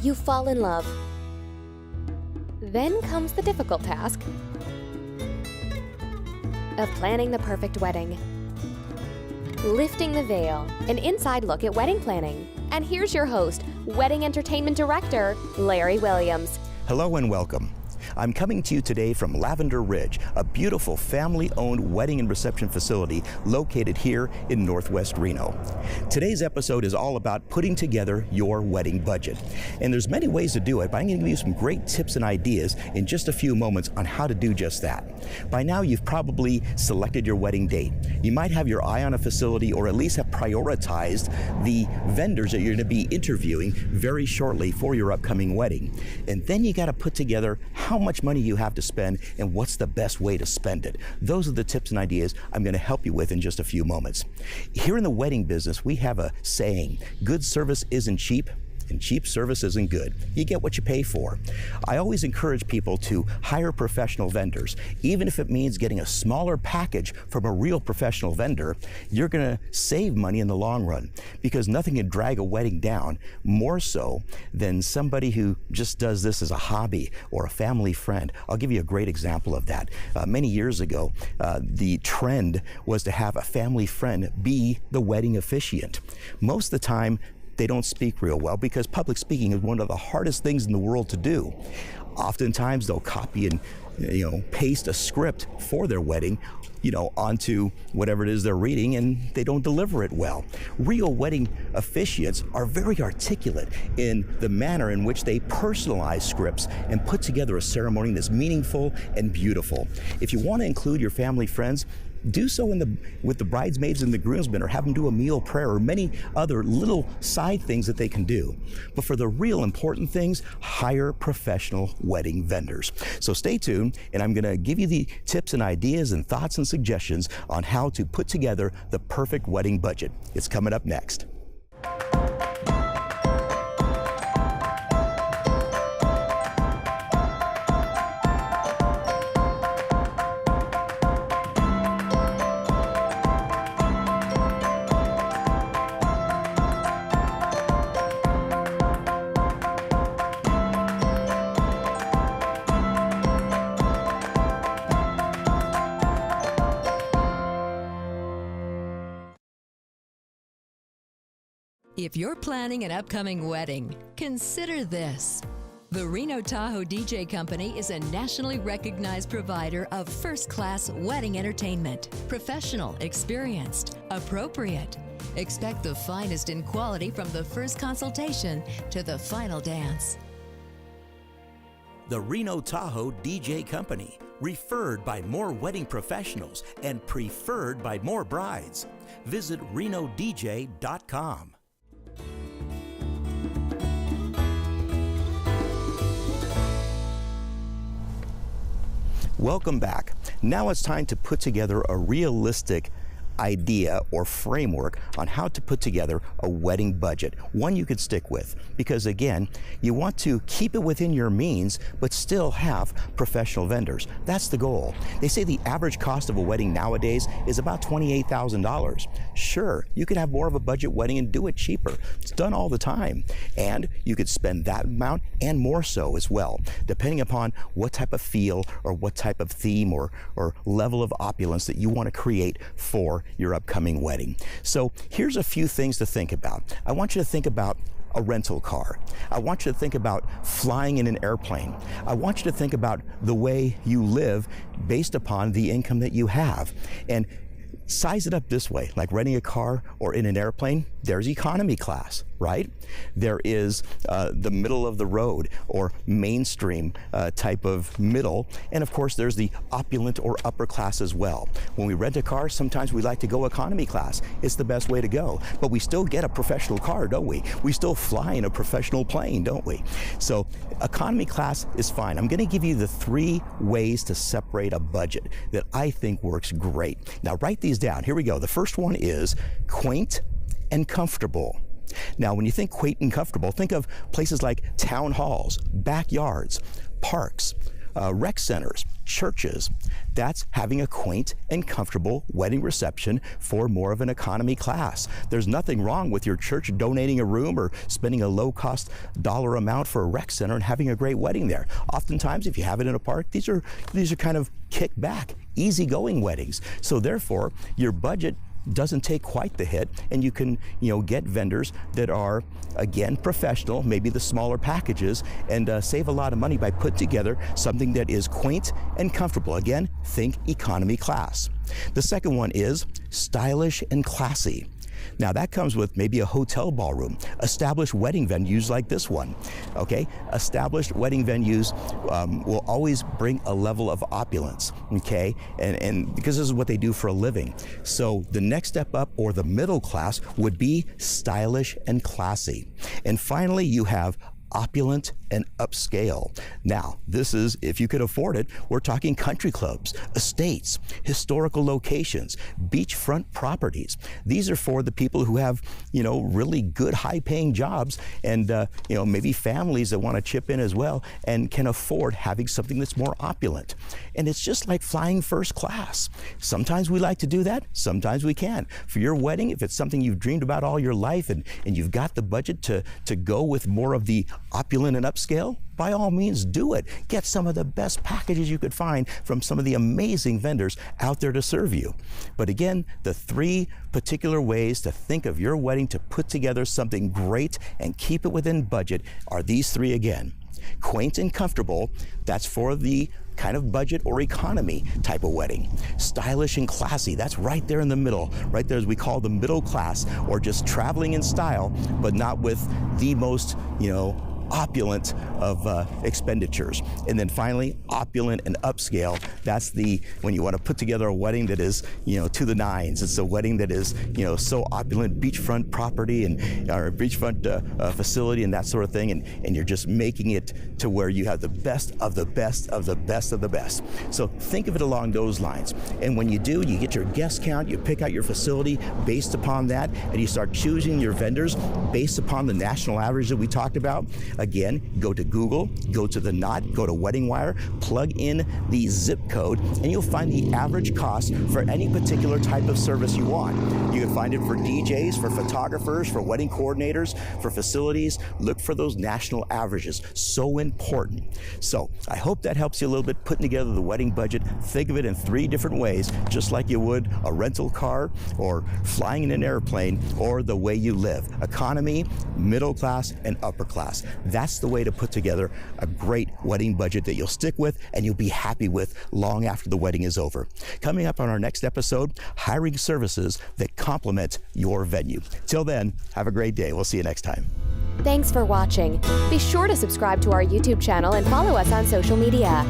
You fall in love. Then comes the difficult task of planning the perfect wedding. Lifting the veil, an inside look at wedding planning. And here's your host, Wedding Entertainment Director, Larry Williams. Hello and welcome. I'm coming to you today from Lavender Ridge, a beautiful family-owned wedding and reception facility located here in Northwest Reno. Today's episode is all about putting together your wedding budget. And there's many ways to do it, but I'm going to give you some great tips and ideas in just a few moments on how to do just that. By now, you've probably selected your wedding date. You might have your eye on a facility or at least have prioritized the vendors that you're going to be interviewing very shortly for your upcoming wedding. And then you got to put together how much money you have to spend and what's the best way to spend it. Those are the tips and ideas I'm going to help you with in just a few moments. Here in the wedding business, we have a saying, good service isn't cheap, and cheap service isn't good. You get what you pay for. I always encourage people to hire professional vendors. Even if it means getting a smaller package from a real professional vendor, you're gonna save money in the long run, because nothing can drag a wedding down more so than somebody who just does this as a hobby or a family friend. I'll give you a great example of that. Many years ago, the trend was to have a family friend be the wedding officiant. Most of the time, they don't speak real well because public speaking is one of the hardest things in the world to do. Oftentimes they'll copy and paste a script for their wedding onto whatever it is they're reading, and they don't deliver it well. Real wedding officiants are very articulate in the manner in which they personalize scripts and put together a ceremony that's meaningful and beautiful. If you want to include your family friends, do so with the bridesmaids and the groomsmen, or have them do a meal prayer, or many other little side things that they can do. But for the real important things, hire professional wedding vendors. So stay tuned, and I'm going to give you the tips and ideas and thoughts and suggestions on how to put together the perfect wedding budget. It's coming up next. If you're planning an upcoming wedding, consider this. The Reno Tahoe DJ Company is a nationally recognized provider of first-class wedding entertainment. Professional, experienced, appropriate. Expect the finest in quality from the first consultation to the final dance. The Reno Tahoe DJ Company, referred by more wedding professionals and preferred by more brides. Visit renodj.com. Welcome back. Now it's time to put together a realistic idea or framework on how to put together a wedding budget, one you could stick with, because again, you want to keep it within your means but still have professional vendors. That's the goal. They say the average cost of a wedding nowadays is about $28,000. Sure, you could have more of a budget wedding and do it cheaper. It's done all the time, and you could spend that amount and more so as well, depending upon what type of feel or what type of theme or level of opulence that you want to create for your upcoming wedding. So here's a few things to think about. I want you to think about a rental car. I want you to think about flying in an airplane. I want you to think about the way you live based upon the income that you have. And size it up this way, like renting a car or in an airplane, there's economy class, right? There is the middle of the road or mainstream type of middle. And of course, there's the opulent or upper class as well. When we rent a car, sometimes we like to go economy class. It's the best way to go. But we still get a professional car, don't we? We still fly in a professional plane, don't we? So economy class is fine. I'm gonna give you the 3 ways to separate a budget that I think works great. Now write these down. Here we go. The first one is quaint and comfortable. Now, when you think quaint and comfortable, think of places like town halls, backyards, parks, rec centers, churches. That's having a quaint and comfortable wedding reception for more of an economy class. There's nothing wrong with your church donating a room or spending a low-cost dollar amount for a rec center and having a great wedding there. Oftentimes, if you have it in a park, these are kind of kick-back, easygoing weddings. So therefore, your budget doesn't take quite the hit, and you can get vendors that are, again, professional, maybe the smaller packages, and save a lot of money by putting together something that is quaint and comfortable. Again, think economy class. The second one is stylish and classy. Now that comes with maybe a hotel ballroom, established wedding venues like this one, okay? Established wedding venues will always bring a level of opulence, okay? And because this is what they do for a living. So the next step up, or the middle class, would be stylish and classy. And finally, you have opulent and upscale. Now, this is, if you could afford it, we're talking country clubs, estates, historical locations, beachfront properties. These are for the people who have, really good high-paying jobs, and maybe families that want to chip in as well and can afford having something that's more opulent. And it's just like flying first class. Sometimes we like to do that, sometimes we can't. For your wedding, if it's something you've dreamed about all your life and you've got the budget to go with more of the opulent and upscale, by all means do it. Get some of the best packages you could find from some of the amazing vendors out there to serve you. But again, the three particular ways to think of your wedding to put together something great and keep it within budget are these three again. Quaint and comfortable, that's for the kind of budget or economy type of wedding. Stylish and classy, that's right there in the middle, right there as we call the middle class, or just traveling in style, but not with the most, opulent of expenditures. And then finally, opulent and upscale. That's when you want to put together a wedding that is, to the nines. It's a wedding that is, so opulent, beachfront property and or beachfront facility and that sort of thing. And you're just making it to where you have the best of the best of the best of the best. So think of it along those lines. And when you do, you get your guest count, you pick out your facility based upon that, and you start choosing your vendors based upon the national average that we talked about. Again, go to Google, go to the Knot, go to Wedding Wire, plug in the zip code, and you'll find the average cost for any particular type of service you want. You can find it for DJs, for photographers, for wedding coordinators, for facilities. Look for those national averages. So important. So I hope that helps you a little bit putting together the wedding budget. Think of it in three different ways, just like you would a rental car or flying in an airplane or the way you live. Economy, middle class, and upper class. That's the way to put together a great wedding budget that you'll stick with and you'll be happy with long after the wedding is over. Coming up on our next episode, hiring services that complement your venue. Till then, have a great day. We'll see you next time. Thanks for watching. Be sure to subscribe to our YouTube channel and follow us on social media.